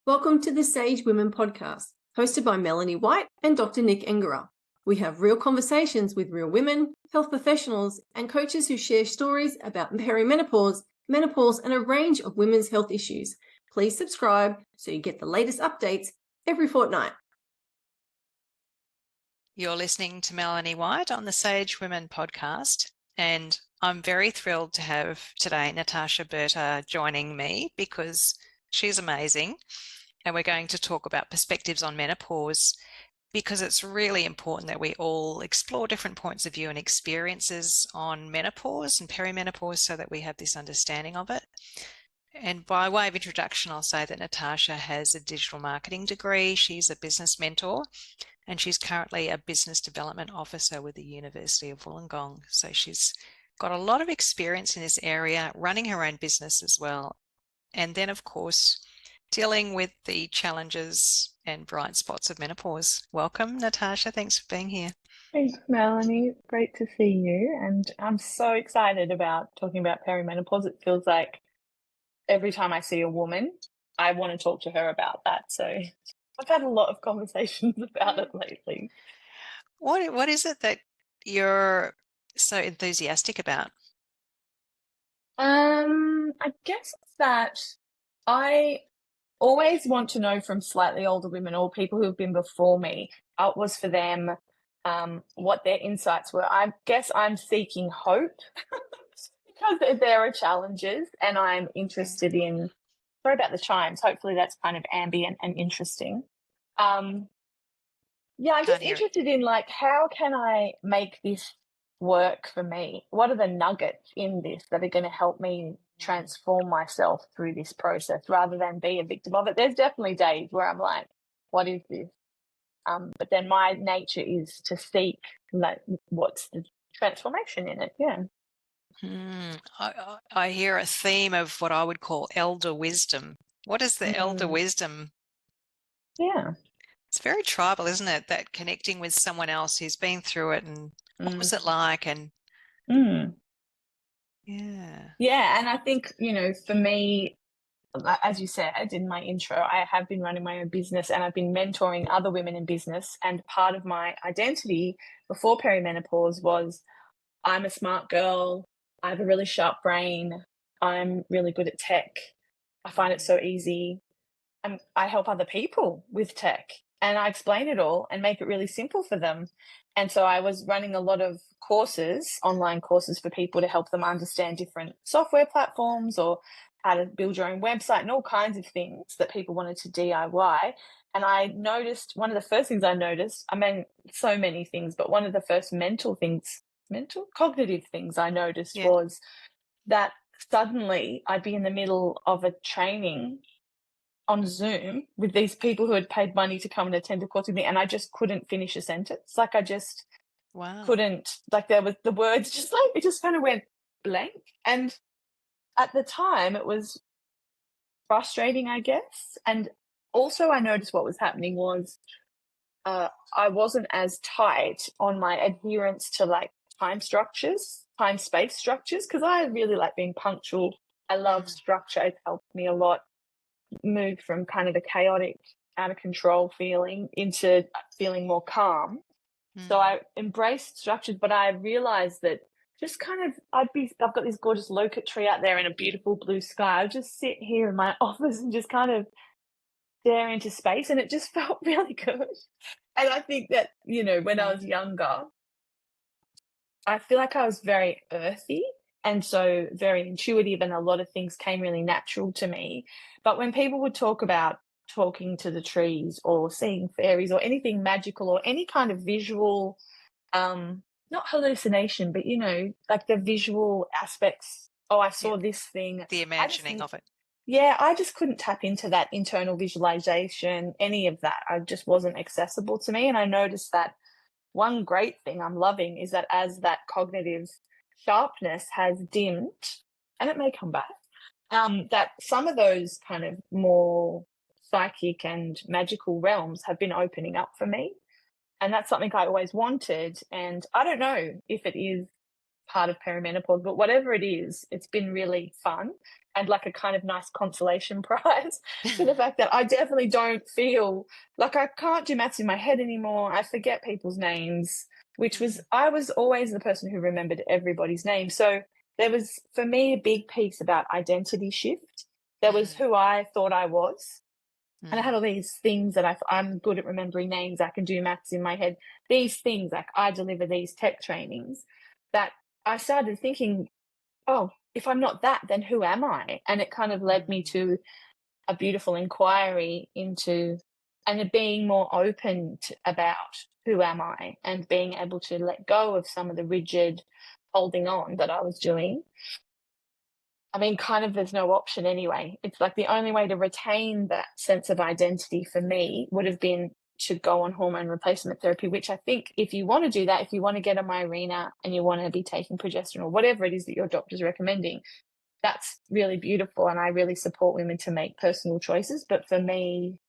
Welcome to the Sage Women podcast, hosted by Melanie White and Dr. Nick Engera. We have real conversations with real women, health professionals, and coaches who share stories about perimenopause, menopause, and a range of women's health issues. Please subscribe so you get the latest updates every fortnight. You're listening to Melanie White on the Sage Women podcast, and I'm very thrilled to have today Natasha Berta joining me because she's amazing, and we're going to talk about perspectives on menopause because it's really important that we all explore different points of view and experiences on menopause and perimenopause so that we have this understanding of it. And by way of introduction, I'll say that Natasha has a digital marketing degree. She's a business mentor, and she's currently a business development officer with the University of Wollongong. So she's got a lot of experience in this area, running her own business as well. And then, of course, dealing with the challenges and bright spots of menopause. Welcome, Natasha. Thanks for being here. Thanks, Melanie. Great to see you. And I'm so excited about talking about perimenopause. It feels like every time I see a woman, I want to talk to her about that. So I've had a lot of conversations about it lately. What is it that you're so enthusiastic about? I guess it's that I always want to know from slightly older women or people who have been before me how it was for them, what their insights were. I guess I'm seeking hope because there are challenges, and I'm interested in. Sorry about the chimes. Hopefully that's kind of ambient and interesting. I'm just interested in how can I make this work for me? What are the nuggets in this that are going to help me transform myself through this process rather than be a victim of it? There's definitely days where I'm like, what is this? But then my nature is to seek what's the transformation in it. Yeah. I hear a theme of what I would call elder wisdom. What is the elder wisdom? Yeah. It's very tribal, isn't it? That connecting with someone else who's been through it and what was it like? And yeah. And I think, for me, as you said in my intro, I have been running my own business and I've been mentoring other women in business. And part of my identity before perimenopause was I'm a smart girl. I have a really sharp brain. I'm really good at tech. I find it so easy. I help other people with tech, and I explain it all and make it really simple for them. And so I was running a lot of courses, online courses for people to help them understand different software platforms or how to build your own website and all kinds of things that people wanted to DIY. And I noticed one of the first things I noticed, I mean, so many things, but one of the first cognitive things I noticed was that suddenly I'd be in the middle of a training on Zoom with these people who had paid money to come and attend a course with me, and I just couldn't finish a sentence. I just couldn't, there was the words just it just kind of went blank. And at the time it was frustrating, I guess. And also I noticed what was happening was I wasn't as tight on my adherence to time space structures, because I really like being punctual. I love structure. It's helped me a lot move from kind of a chaotic, out of control feeling into feeling more calm. So I embraced structures, but I realized that just kind of I've got this gorgeous locust tree out there in a beautiful blue sky. I would just sit here in my office and just kind of stare into space, and it just felt really good. And I think that, when I was younger, I feel like I was very earthy and so very intuitive, and a lot of things came really natural to me. But when people would talk about talking to the trees or seeing fairies or anything magical or any kind of visual, not hallucination, but, the visual aspects, I saw this thing. The imagining of it. Yeah, I just couldn't tap into that internal visualization, any of that. I just wasn't accessible to me. And I noticed that one great thing I'm loving is that as that cognitive sharpness has dimmed, and it may come back, that some of those kind of more psychic and magical realms have been opening up for me. And that's something I always wanted. And I don't know if it is part of perimenopause, but whatever it is, it's been really fun and like a kind of nice consolation prize to the fact that I definitely don't feel like I can't do maths in my head anymore. I forget people's names, I was always the person who remembered everybody's name. So there was, for me, a big piece about identity shift. There was who I thought I was. And I had all these things that I'm good at remembering names. I can do maths in my head. These things, like I deliver these tech trainings, that I started thinking, oh, if I'm not that, then who am I? And it kind of led me to a beautiful inquiry into and being more open about who am I and being able to let go of some of the rigid holding on that I was doing. I mean, kind of there's no option anyway. It's like the only way to retain that sense of identity for me would have been to go on hormone replacement therapy, which I think if you want to do that, if you want to get a Mirena and you want to be taking progesterone or whatever it is that your doctor's recommending, that's really beautiful. And I really support women to make personal choices. But for me,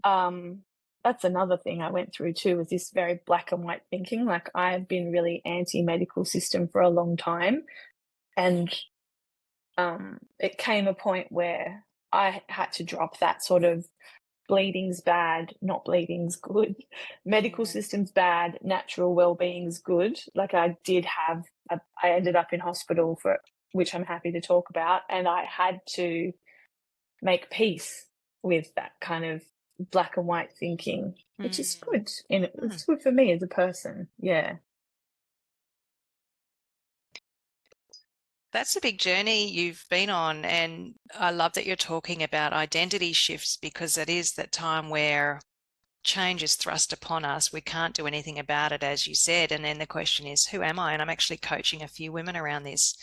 that's another thing I went through too, was this very black and white thinking. Like I've been really anti-medical system for a long time. And it came a point where I had to drop that sort of bleeding's bad, not bleeding's good, medical system's bad, natural well-being's good. Like I did have, I ended up in hospital for, which I'm happy to talk about, and I had to make peace with that kind of black and white thinking, which is good. It's good for me as a person. Yeah. That's a big journey you've been on, and I love that you're talking about identity shifts, because it is that time where change is thrust upon us. We can't do anything about it, as you said, and then the question is, who am I? And I'm actually coaching a few women around this.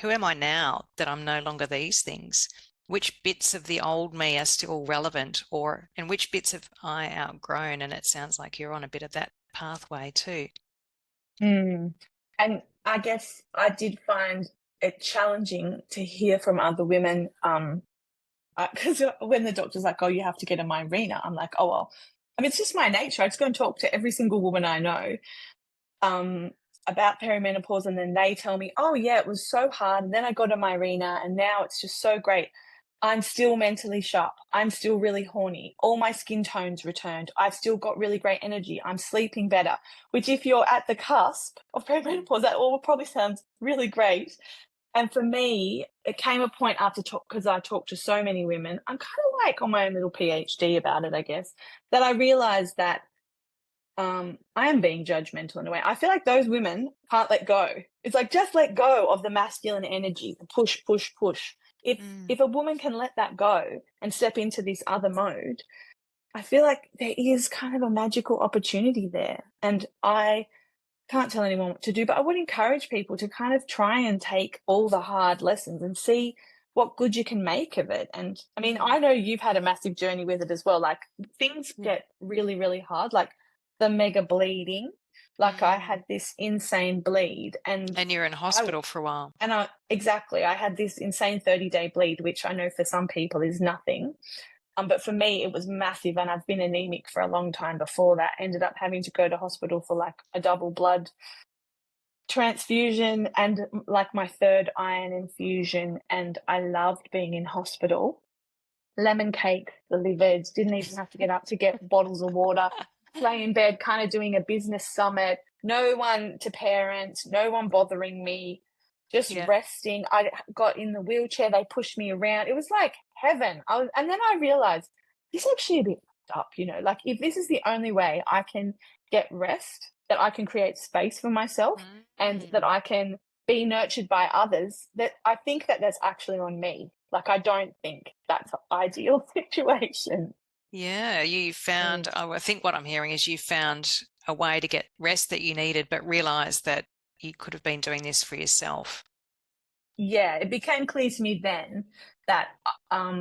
Who am I now that I'm no longer these things? Which bits of the old me are still relevant, and which bits have I outgrown? And it sounds like you're on a bit of that pathway too. And I guess I did find it challenging to hear from other women, because when the doctor's like, oh, you have to get a Mirena, I'm like, oh, well, I mean, it's just my nature. I just go and talk to every single woman I know about perimenopause, and then they tell me, oh, yeah, it was so hard, and then I got a Mirena, and now it's just so great. I'm still mentally sharp. I'm still really horny. All my skin tones returned. I've still got really great energy. I'm sleeping better, which if you're at the cusp of perimenopause, that all probably sounds really great. And for me, it came a point after because I talked to so many women, I'm kind of like on my own little PhD about it, I guess, that I realized that I am being judgmental in a way. I feel like those women can't let go. It's like, just let go of the masculine energy, the push, push, push. If a woman can let that go and step into this other mode, I feel like there is kind of a magical opportunity there. And I can't tell anyone what to do, but I would encourage people to kind of try and take all the hard lessons and see what good you can make of it. And I mean, I know you've had a massive journey with it as well. Like things get really, really hard, like the mega bleeding. Like I had this insane bleed, and you're in hospital for a while. And I had this insane 30-day bleed, which I know for some people is nothing. But for me, it was massive, and I've been anemic for a long time before that. Ended up having to go to hospital for like a double blood transfusion and like my third iron infusion, and I loved being in hospital. Lemon cake, the livids, didn't even have to get up to get bottles of water, lay in bed, kind of doing a business summit, no one to parents, no one bothering me, just resting. I got in the wheelchair, they pushed me around. It was like heaven. And then I realized this is actually a bit fucked up, you know, like if this is the only way I can get rest, that I can create space for myself and that I can be nurtured by others, that I think that that's actually on me. Like, I don't think that's an ideal situation. Yeah, you found, I think what I'm hearing is you found a way to get rest that you needed, but realised that you could have been doing this for yourself. Yeah, it became clear to me then that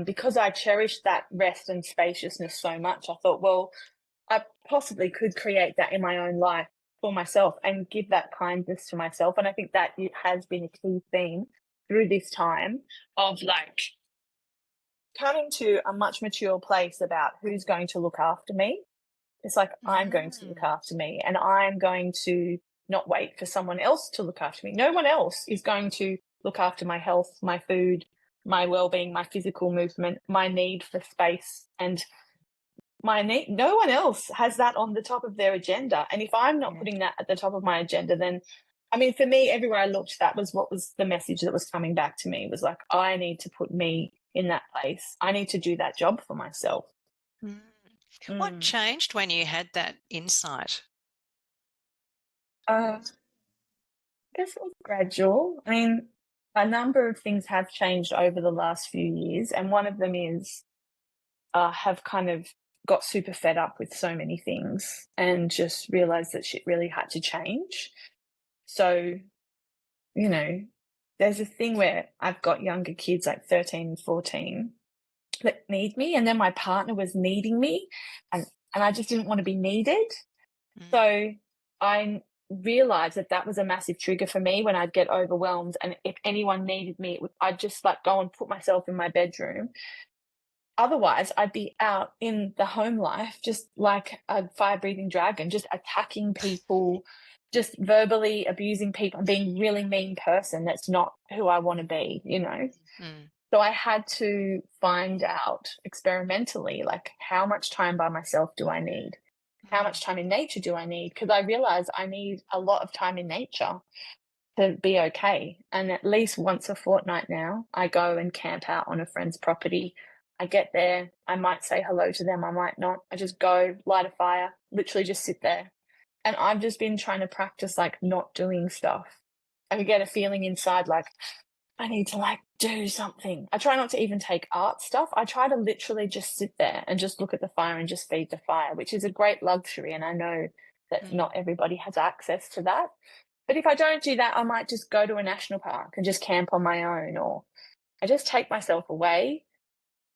because I cherished that rest and spaciousness so much, I thought, well, I possibly could create that in my own life for myself and give that kindness to myself. And I think that it has been a key theme through this time of like coming to a much mature place about who's going to look after me. It's like I'm going to look after me, and I'm going to not wait for someone else to look after me. No one else is going to look after my health, my food, my well-being, my physical movement, my need for space, and my need. No one else has that on the top of their agenda. And if I'm not putting that at the top of my agenda, then, I mean, for me, everywhere I looked, that was what was the message that was coming back to me, was like, I need to put me in that place. I need to do that job for myself. What changed when you had that insight? I guess it was gradual. I mean, a number of things have changed over the last few years, and one of them is have kind of got super fed up with so many things and just realized that shit really had to change. So, you know, there's a thing where I've got younger kids like 13 and 14 that need me, and then my partner was needing me, and I just didn't want to be needed. So I realized that that was a massive trigger for me when I'd get overwhelmed, and if anyone needed me, I'd just like go and put myself in my bedroom. Otherwise, I'd be out in the home life just like a fire-breathing dragon, just attacking people, just verbally abusing people, and being a really mean person. That's not who I want to be, you know? So I had to find out experimentally, like, how much time by myself do I need? How much time in nature do I need? Because I realized I need a lot of time in nature to be okay. And at least once a fortnight now, I go and camp out on a friend's property. I get there, I might say hello to them, I might not. I just go, light a fire, literally just sit there. And I've just been trying to practice like not doing stuff. I could get a feeling inside like, I need to like do something. I try not to even take art stuff. I try to literally just sit there and just look at the fire and just feed the fire, which is a great luxury. And I know that not everybody has access to that. But if I don't do that, I might just go to a national park and just camp on my own, or I just take myself away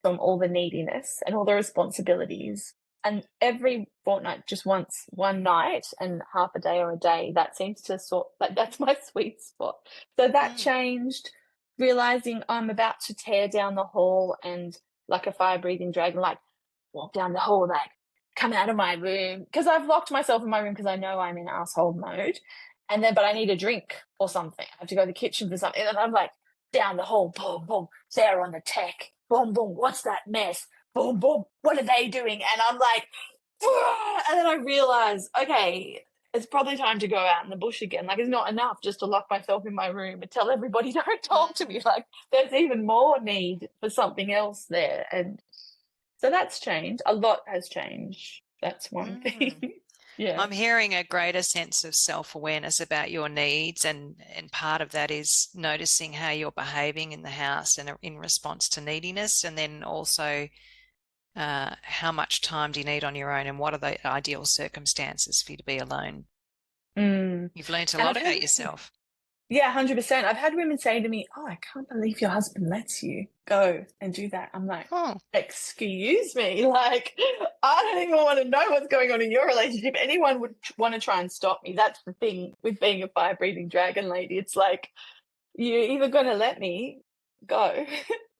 from all the neediness and all the responsibilities. And every fortnight, just once, one night and half a day or a day, that seems to sort, like, that's my sweet spot. So that changed, realizing I'm about to tear down the hall and like a fire-breathing dragon, like walk down the hall, like come out of my room, because I've locked myself in my room because I know I'm in asshole mode. And then, but I need a drink or something. I have to go to the kitchen for something. And I'm like, down the hall, boom, boom, Sarah on the tech, boom, boom, what's that mess? Boom, boom, what are they doing? And I'm like, and then I realize, okay, it's probably time to go out in the bush again. Like, it's not enough just to lock myself in my room and tell everybody don't talk to me. Like, there's even more need for something else there. And so that's changed. A lot has changed. That's one thing. Yeah. I'm hearing a greater sense of self-awareness about your needs, and part of that is noticing how you're behaving in the house and in response to neediness, and then also how much time do you need on your own, and what are the ideal circumstances for you to be alone. You've learned a lot about yourself. Yeah, 100%. I've had women say to me, oh, I can't believe your husband lets you go and do that. I'm like, excuse me, like, I don't even want to know what's going on in your relationship. Anyone would want to try and stop me. That's the thing with being a fire-breathing dragon lady. It's like, you're either going to let me go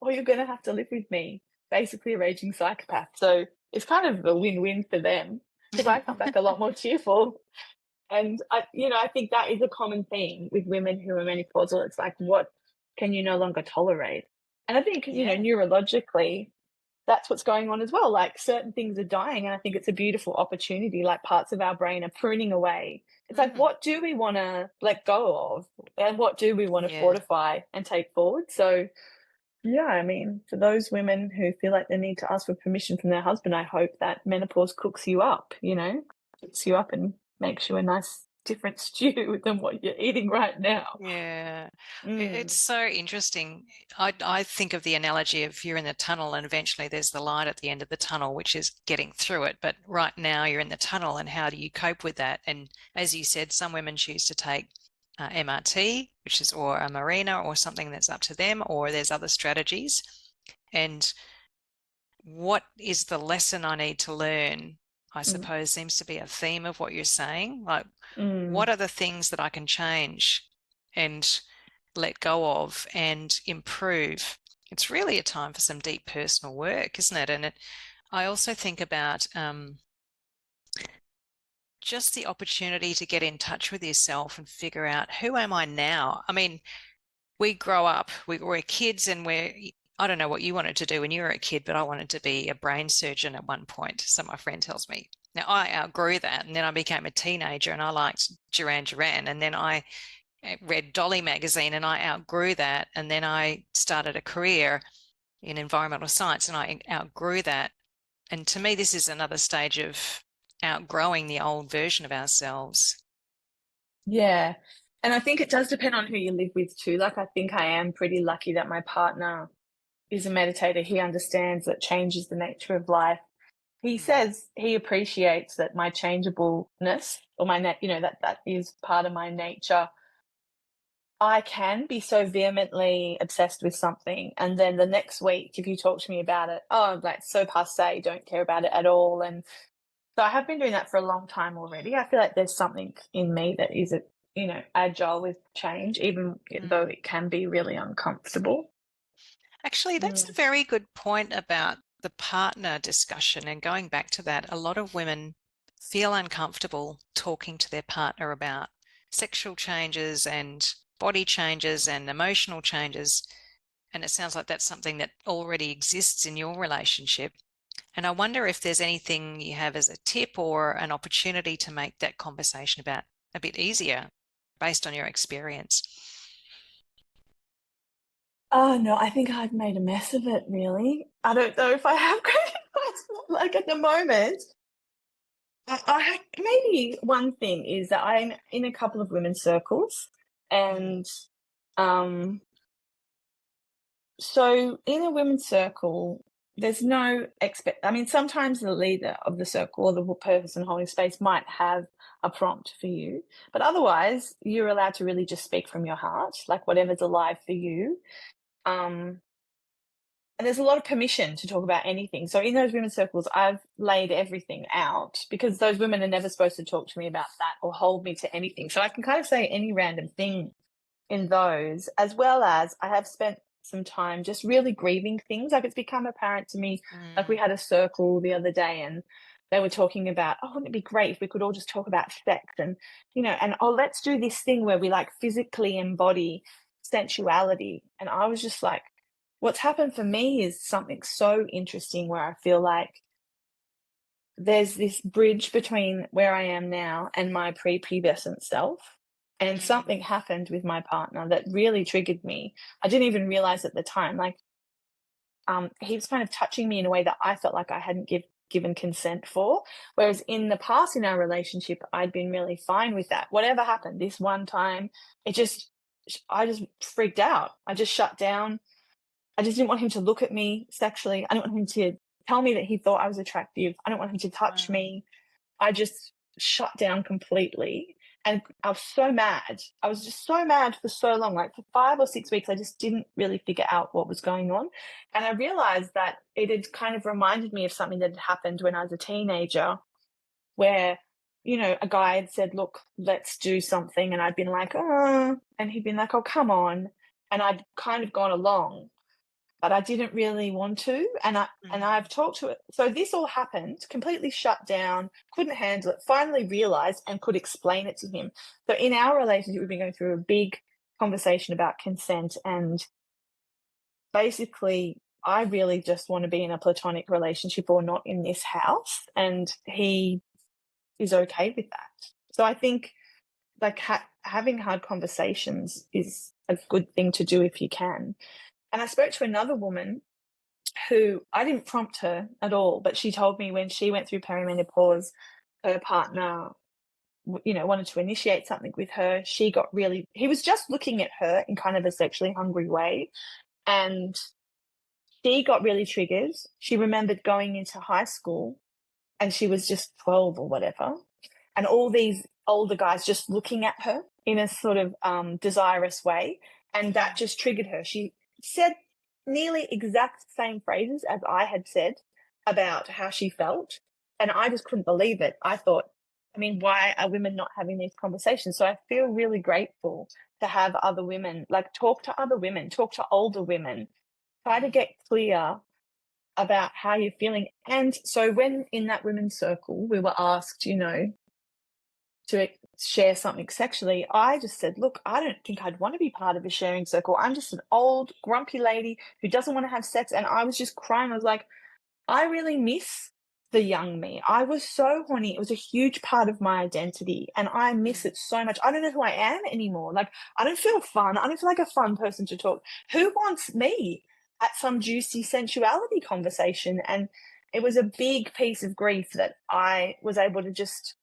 or you're going to have to live with me, basically a raging psychopath. So it's kind of a win-win for them, because I come back a lot more cheerful. And I think that is a common theme with women who are menopausal. It's like, what can you no longer tolerate? And I think, neurologically, that's what's going on as well. Like, certain things are dying, and I think it's a beautiful opportunity. Like, parts of our brain are pruning away. It's like, what do we want to let go of, and what do we want to fortify and take forward? So, yeah, I mean, for those women who feel like they need to ask for permission from their husband, I hope that menopause cooks you up, cooks you up and makes you a nice different stew than what you're eating right now. Yeah. It's so interesting. I think of the analogy of you're in the tunnel and eventually there's the light at the end of the tunnel, which is getting through it. But right now you're in the tunnel, and how do you cope with that? And as you said, some women choose to take MRT, or a Mirena or something that's up to them, or there's other strategies. And what is the lesson I need to learn, I suppose, seems to be a theme of what you're saying. Like, what are the things that I can change and let go of and improve? It's really a time for some deep personal work, isn't it? And I also think about just the opportunity to get in touch with yourself and figure out, who am I now? I mean, we grow up, we're kids, and I don't know what you wanted to do when you were a kid, but I wanted to be a brain surgeon at one point, so my friend tells me. Now, I outgrew that, and then I became a teenager and I liked Duran Duran, and then I read Dolly magazine and I outgrew that, and then I started a career in environmental science and I outgrew that. And to me, this is another stage of outgrowing the old version of ourselves. Yeah. And I think it does depend on who you live with too. Like, I think I am pretty lucky that my partner is a meditator. He understands that change is the nature of life. He says he appreciates that my changeableness, or my, that is part of my nature. I can be so vehemently obsessed with something, and then the next week, if you talk to me about it, oh, like, so passé, don't care about it at all. And so I have been doing that for a long time already. I feel like there's something in me that is, agile with change, even though it can be really uncomfortable. Actually, that's a very good point about the partner discussion. And going back to that, a lot of women feel uncomfortable talking to their partner about sexual changes and body changes and emotional changes. And it sounds like that's something that already exists in your relationship. And I wonder if there's anything you have as a tip or an opportunity to make that conversation about a bit easier based on your experience. Oh, no, I think I've made a mess of it, really. I don't know if I have great advice. Like, at the moment, maybe one thing is that I'm in a couple of women's circles, and so in a women's circle, there's no I mean, sometimes the leader of the circle or the person holding space might have a prompt for you, but otherwise, you're allowed to really just speak from your heart, like whatever's alive for you. Um, and there's a lot of permission to talk about anything. So in those women's circles, I've laid everything out, because those women are never supposed to talk to me about that or hold me to anything. So I can kind of say any random thing in those, as well as I have spent some time just really grieving things. Like, it's become apparent to me, like, we had a circle the other day and they were talking about, oh, wouldn't it be great if we could all just talk about sex, and, and, oh, let's do this thing where we, like, physically embody sensuality. And I was just like, what's happened for me is something so interesting, where I feel like there's this bridge between where I am now and my prepubescent self. And something happened with my partner that really triggered me. I didn't even realize at the time. Like, he was kind of touching me in a way that I felt like I hadn't given consent for. Whereas in the past in our relationship, I'd been really fine with that. Whatever happened this one time, I just freaked out. I just shut down. I just didn't want him to look at me sexually. I didn't want him to tell me that he thought I was attractive. I didn't want him to touch me. I just shut down completely. And I was so mad. I was just so mad for so long. Like, for 5 or 6 weeks, I just didn't really figure out what was going on. And I realized that it had kind of reminded me of something that had happened when I was a teenager, where, a guy had said, look, let's do something. And I'd been like, oh, and he'd been like, oh, come on. And I'd kind of gone along, but I didn't really want to. And I've talked to it. So this all happened, completely shut down, couldn't handle it, finally realized and could explain it to him. So in our relationship, we've been going through a big conversation about consent. And basically, I really just want to be in a platonic relationship or not in this house. And he is okay with that. So I think, like, having hard conversations is a good thing to do if you can. And I spoke to another woman who, I didn't prompt her at all, but she told me when she went through perimenopause, her partner, wanted to initiate something with her. He was just looking at her in kind of a sexually hungry way. And she got really triggered. She remembered going into high school and she was just 12 or whatever. And all these older guys just looking at her in a sort of desirous way. And that just triggered her. She said nearly exact same phrases as I had said about how she felt. And I just couldn't believe it. I thought, I mean, why are women not having these conversations? So I feel really grateful to have other women, like, talk to other women, talk to older women, try to get clear about how you're feeling. And so when in that women's circle, we were asked, to share something sexually, I just said, look, I don't think I'd want to be part of a sharing circle. I'm just an old, grumpy lady who doesn't want to have sex. And I was just crying. I was like, I really miss the young me. I was so horny. It was a huge part of my identity, and I miss it so much. I don't know who I am anymore. Like, I don't feel fun. I don't feel like a fun person to talk. Who wants me at some juicy sensuality conversation? And it was a big piece of grief that I was able to just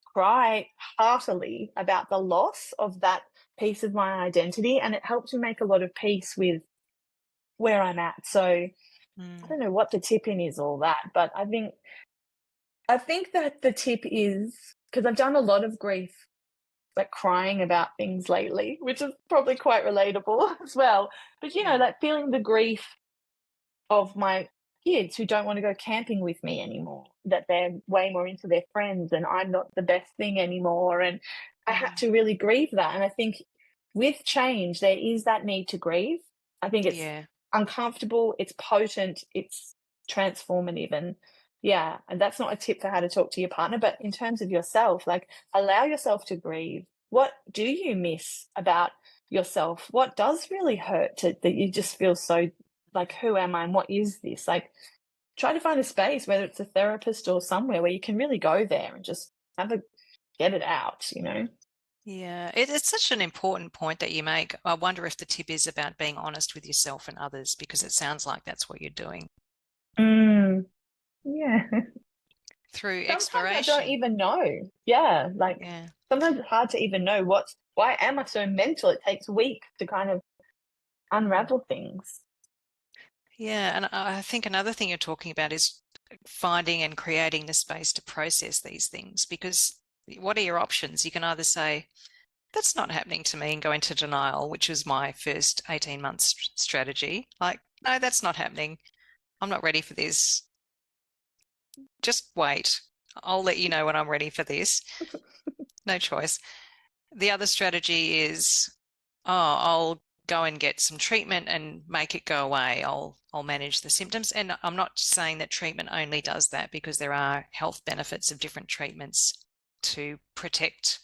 cry heartily about the loss of that piece of my identity, and it helped me make a lot of peace with where I'm at. So I don't know what the tip in is, all that, but I think that the tip is, because I've done a lot of grief, like crying about things lately, which is probably quite relatable as well. But like feeling the grief of my kids who don't want to go camping with me anymore, that they're way more into their friends and I'm not the best thing anymore. And I had to really grieve that. And I think with change, there is that need to grieve. I think it's uncomfortable, it's potent, it's transformative. And that's not a tip for how to talk to your partner, but in terms of yourself, like, allow yourself to grieve. What do you miss about yourself? What does really hurt that you just feel so like, who am I and what is this? Like, try to find a space, whether it's a therapist or somewhere where you can really go there and just get it out, Yeah, it's such an important point that you make. I wonder if the tip is about being honest with yourself and others, because it sounds like that's what you're doing. Yeah. Through Sometimes exploration. I don't even know. Yeah, like sometimes it's hard to even know why am I so mental? It takes weeks to kind of unravel things. Yeah, and I think another thing you're talking about is finding and creating the space to process these things, because what are your options? You can either say, that's not happening to me, and go into denial, which was my first 18 months strategy. Like, no, that's not happening. I'm not ready for this. Just wait. I'll let you know when I'm ready for this. No choice. The other strategy is, I'll go and get some treatment and make it go away. I'll manage the symptoms. And I'm not saying that treatment only does that, because there are health benefits of different treatments to protect,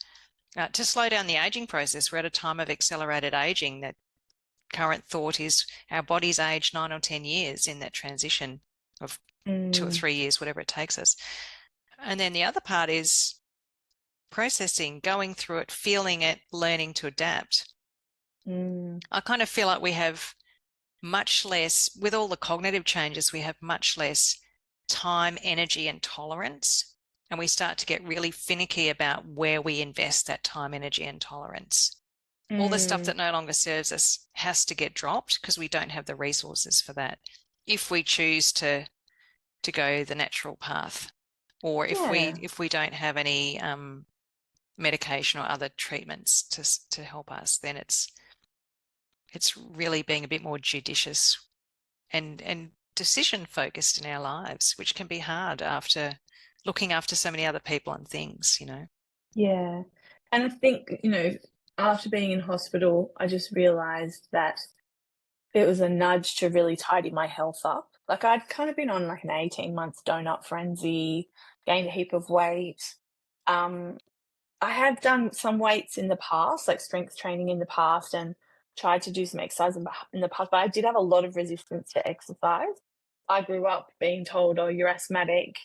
to slow down the aging process. We're at a time of accelerated aging. That current thought is our bodies age 9 or 10 years in that transition of 2 or 3 years, whatever it takes us. And then the other part is processing, going through it, feeling it, learning to adapt. I kind of feel like we have much less, with all the cognitive changes, we have much less time, energy, and tolerance. And we start to get really finicky about where we invest that time, energy, and tolerance. All the stuff that no longer serves us has to get dropped, because we don't have the resources for that, if we choose to go the natural path, or if we don't have any medication or other treatments to help us, then it's really being a bit more judicious and decision focused in our lives, which can be hard after looking after so many other people and things, Yeah. And I think, after being in hospital, I just realized that it was a nudge to really tidy my health up. Like, I'd kind of been on like an 18-month donut frenzy, gained a heap of weight. I had done some weights in the past, like strength training in the past, and tried to do some exercise in the past, but I did have a lot of resistance to exercise. I grew up being told, oh, you're asthmatic,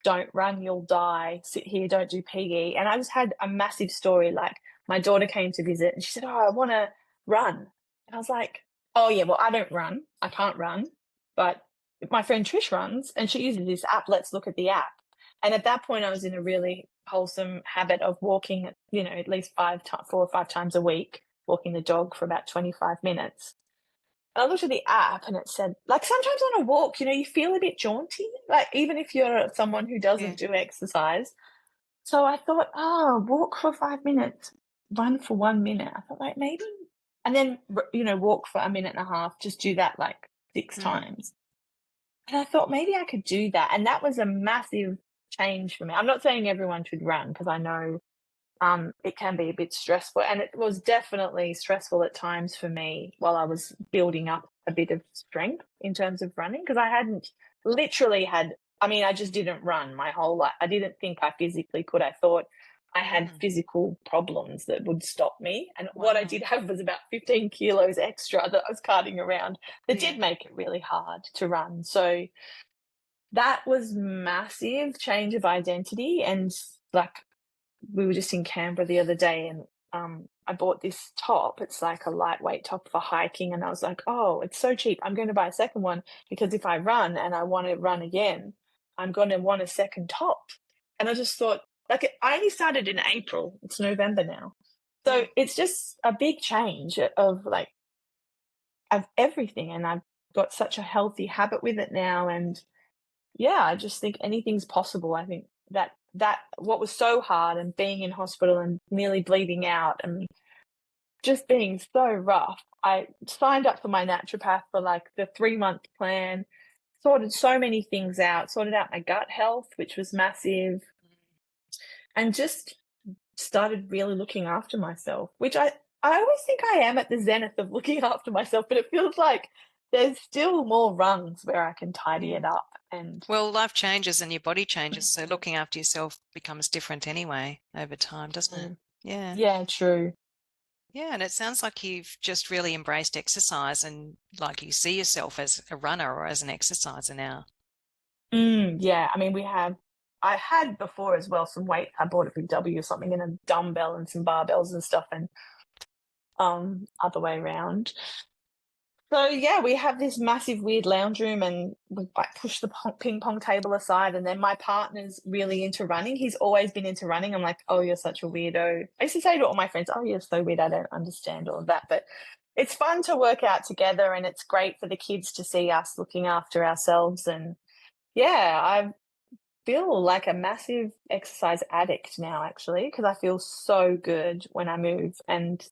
don't run, you'll die, sit here, don't do PE. And I just had a massive story. Like, my daughter came to visit and she said, oh, I want to run. And I was like, oh, yeah, well, I don't run. I can't run. But my friend Trish runs and she uses this app. Let's look at the app. And at that point, I was in a really wholesome habit of walking, at least 4 or 5 times a week, walking the dog for about 25 minutes. And I looked at the app and it said, like, sometimes on a walk, you feel a bit jaunty, like, even if you're someone who doesn't do exercise. So I thought, walk for 5 minutes, run for 1 minute. I thought, like, maybe, and then, walk for a minute and a half, just do that like 6 times. And I thought maybe I could do that. And that was a massive change for me. I'm not saying everyone should run, because I know it can be a bit stressful, and it was definitely stressful at times for me while I was building up a bit of strength in terms of running, because I hadn't literally I just didn't run my whole life. I didn't think I physically could. I thought I had physical problems that would stop me. And Wow. what I did have was about 15 kilos extra that I was carting around that did make it really hard to run. So that was massive change of identity. And like, we were just in Canberra the other day, and I bought this top. It's like a lightweight top for hiking. And I was like, oh, it's so cheap. I'm going to buy a second one, because if I run and I want to run again, I'm going to want a second top. And I just thought, like, I only started in April. It's November now. So it's just a big change of everything. And I've got such a healthy habit with it now. And yeah, I just think anything's possible. I think that what was so hard, and being in hospital and nearly bleeding out and just being so rough, I signed up for my naturopath for like the 3-month plan, sorted so many things out, sorted out my gut health, which was massive, and just started really looking after myself, which I always think I am at the zenith of looking after myself, but it feels like there's still more rungs where I can tidy it up. And well, life changes and your body changes, so looking after yourself becomes different anyway over time, doesn't it? Yeah, true. Yeah, and it sounds like you've just really embraced exercise, and like you see yourself as a runner or as an exerciser now. Yeah, I mean, I had before as well some weight. I bought a big W or something, and a dumbbell and some barbells and stuff, and other way around. So yeah, we have this massive weird lounge room, and we like push the ping pong table aside. And then my partner's really into running. He's always been into running. I'm like, oh, you're such a weirdo. I used to say to all my friends, oh, you're so weird. I don't understand all of that. But it's fun to work out together, and it's great for the kids to see us looking after ourselves. And yeah, I feel like a massive exercise addict now, actually, because I feel so good when I move. And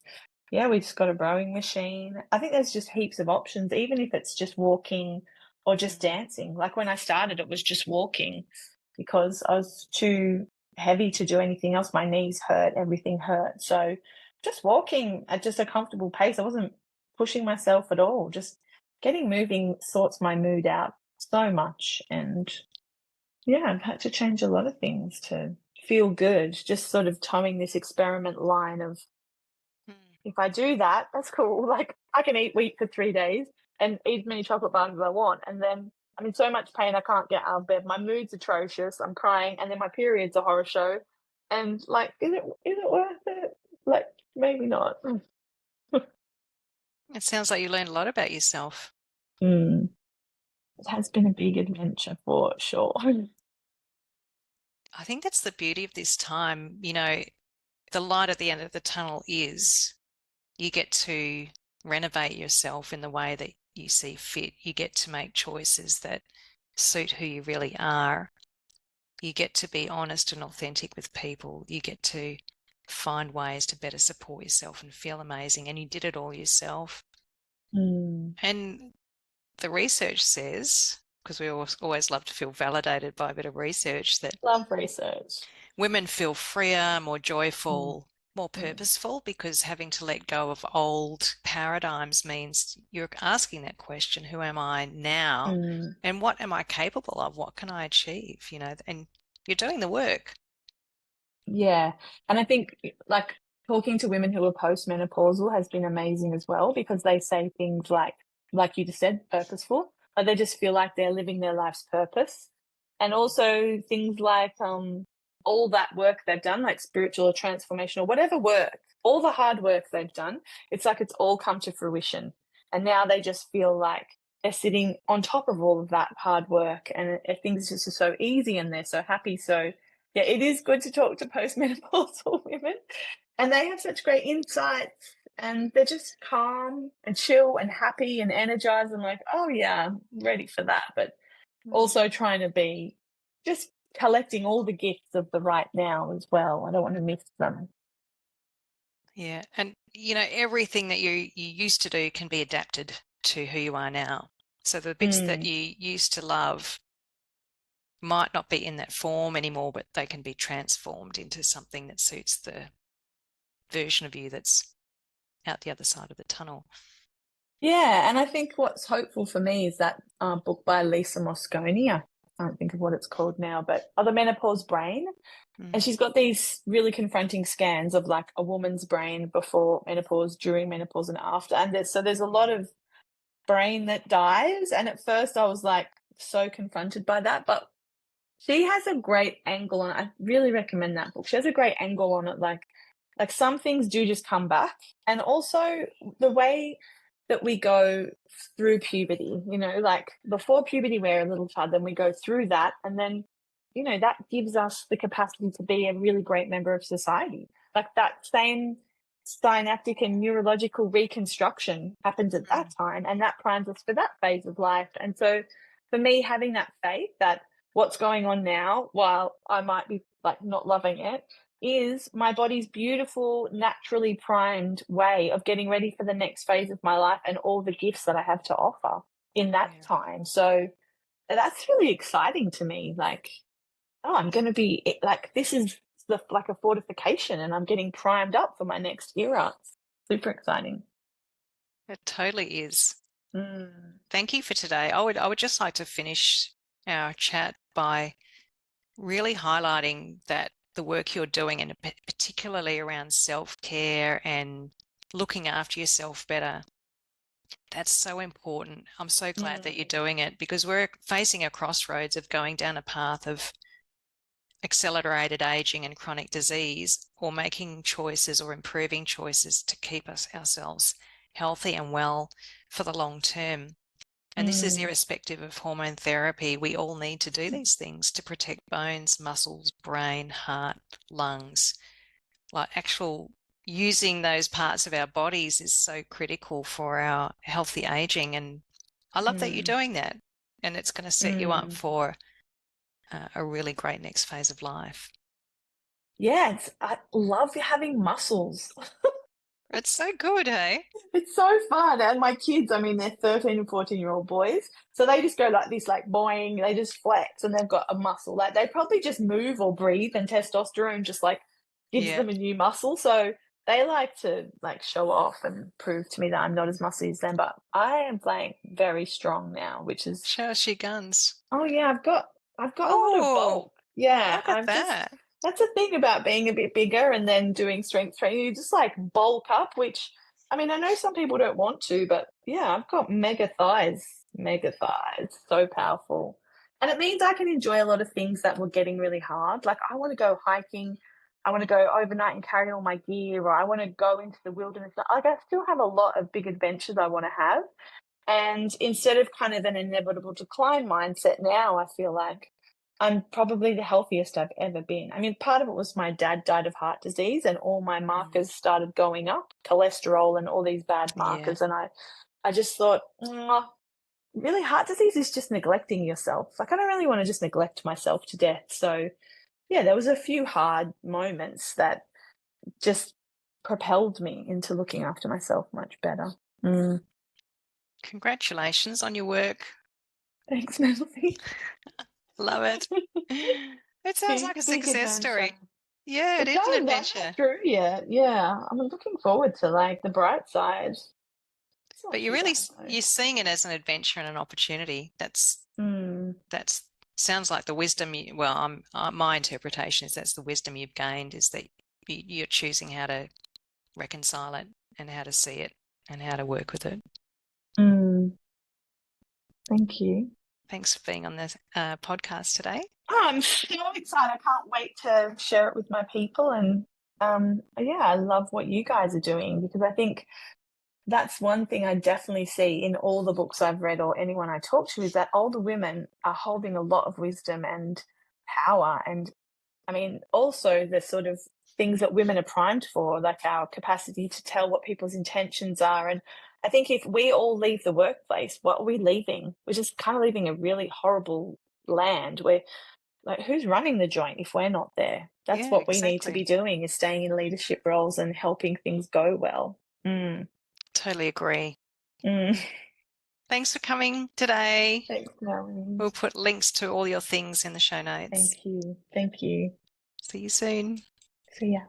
yeah, we just got a rowing machine. I think there's just heaps of options, even if it's just walking or just dancing. Like when I started, it was just walking because I was too heavy to do anything else. My knees hurt, everything hurt. So just walking at just a comfortable pace. I wasn't pushing myself at all. Just getting moving sorts my mood out so much. And yeah, I've had to change a lot of things to feel good, just sort of towing this experiment line of, if I do that, that's cool. Like, I can eat wheat for 3 days and eat as many chocolate bars as I want. And then I'm in so much pain, I can't get out of bed. My mood's atrocious. I'm crying. And then my period's a horror show. And like, is it worth it? Like, maybe not. It sounds like you learned a lot about yourself. It has been a big adventure for sure. I think that's the beauty of this time. You know, the light at the end of the tunnel is you get to renovate yourself in the way that you see fit. You get to make choices that suit who you really are. You get to be honest and authentic with people. You get to find ways to better support yourself and feel amazing. And you did it all yourself. And the research says, because we always love to feel validated by a bit of research, that Love research. women feel freer, more joyful, more purposeful, because having to let go of old paradigms means you're asking that question, who am I now? And what am I capable of? What can I achieve? You know, and you're doing the work. Yeah. And I think like talking to women who are postmenopausal has been amazing as well, because they say things like you just said, purposeful. Like they just feel like they're living their life's purpose. And also things like all that work they've done, like spiritual or transformational, whatever work, all the hard work they've done, it's like it's all come to fruition. And now they just feel like they're sitting on top of all of that hard work, and things just are so easy and they're so happy. So yeah, it is good to talk to postmenopausal women, and they have such great insights, and they're just calm and chill and happy and energized and like, oh yeah, I'm ready for that. But also trying to be just collecting all the gifts of the right now as well. I don't want to miss them. Yeah. And, you know, everything that you used to do can be adapted to who you are now. So the bits that you used to love might not be in that form anymore, but they can be transformed into something that suits the version of you that's out the other side of the tunnel. Yeah, and I think what's hopeful for me is that book by Lisa Mosconi. I can't think of what it's called now, but the menopause brain. Mm. And she's got these really confronting scans of like a woman's brain before menopause, during menopause, and after. And there's a lot of brain that dies. And at first I was like so confronted by that, but she has a great angle on it. I really recommend that book. She has a great angle on it. Like some things do just come back. And also the way that we go through puberty, you know, like before puberty, we're a little child, then we go through that. And then, you know, that gives us the capacity to be a really great member of society. Like that same synaptic and neurological reconstruction happens at that time. And that primes us for that phase of life. And so for me, having that faith that what's going on now, while I might be like not loving it, is my body's beautiful, naturally primed way of getting ready for the next phase of my life and all the gifts that I have to offer in that time. So that's really exciting to me. Like, oh, I'm going to be like, this is like a fortification, and I'm getting primed up for my next era. It's super exciting. It totally is. Thank you for today. I would just like to finish our chat by really highlighting that the work you're doing, and particularly around self-care and looking after yourself better, that's so important. I'm so glad that you're doing it, because we're facing a crossroads of going down a path of accelerated aging and chronic disease, or making choices or improving choices to keep ourselves healthy and well for the long term. And this is irrespective of hormone therapy. We all need to do these things to protect bones, muscles, brain, heart, lungs. Like actual using those parts of our bodies is so critical for our healthy aging. And I love that you're doing that. And it's going to set you up for a really great next phase of life. Yeah, I love having muscles. It's so good, hey? It's so fun. And my kids, I mean, they're 13 and 14-year-old boys. So they just go like this, like boing, they just flex, and they've got a muscle. Like they probably just move or breathe, and testosterone just like gives them a new muscle. So they like to like show off and prove to me that I'm not as muscly as them. But I am playing very strong now, which is show us your guns. Oh yeah, I've got a lot of bulk. Yeah, look at that. That's the thing about being a bit bigger and then doing strength training. You just like bulk up, which I mean, I know some people don't want to, but yeah, I've got mega thighs, so powerful. And it means I can enjoy a lot of things that were getting really hard. Like I want to go hiking, I want to go overnight and carry all my gear, or I want to go into the wilderness. Like I still have a lot of big adventures I want to have. And instead of kind of an inevitable decline mindset now, I feel like I'm probably the healthiest I've ever been. I mean, part of it was my dad died of heart disease and all my markers started going up, cholesterol and all these bad markers. And I just thought, really, heart disease is just neglecting yourself. Like, I don't really want to just neglect myself to death. So, yeah, there was a few hard moments that just propelled me into looking after myself much better. Congratulations on your work. Thanks, Melanie. Love it. It sounds like a success story. Yeah, it is an adventure. That's true. Yeah. I'm looking forward to like the bright side. But you're seeing it as an adventure and an opportunity. That's sounds like the wisdom. My interpretation is that's the wisdom you've gained, is that you're choosing how to reconcile it and how to see it and how to work with it. Thank you. Thanks for being on this podcast today. I'm so excited. I can't wait to share it with my people. And I love what you guys are doing, because I think that's one thing I definitely see in all the books I've read or anyone I talk to, is that older women are holding a lot of wisdom and power. And I mean, also the sort of things that women are primed for, like our capacity to tell what people's intentions are. And I think if we all leave the workplace, what are we leaving? We're just kind of leaving a really horrible land where, like, who's running the joint if we're not there? That's what we need to be doing, is staying in leadership roles and helping things go well. Totally agree. Thanks for coming today. Thanks, Melanie. We'll put links to all your things in the show notes. Thank you. See you soon. See ya.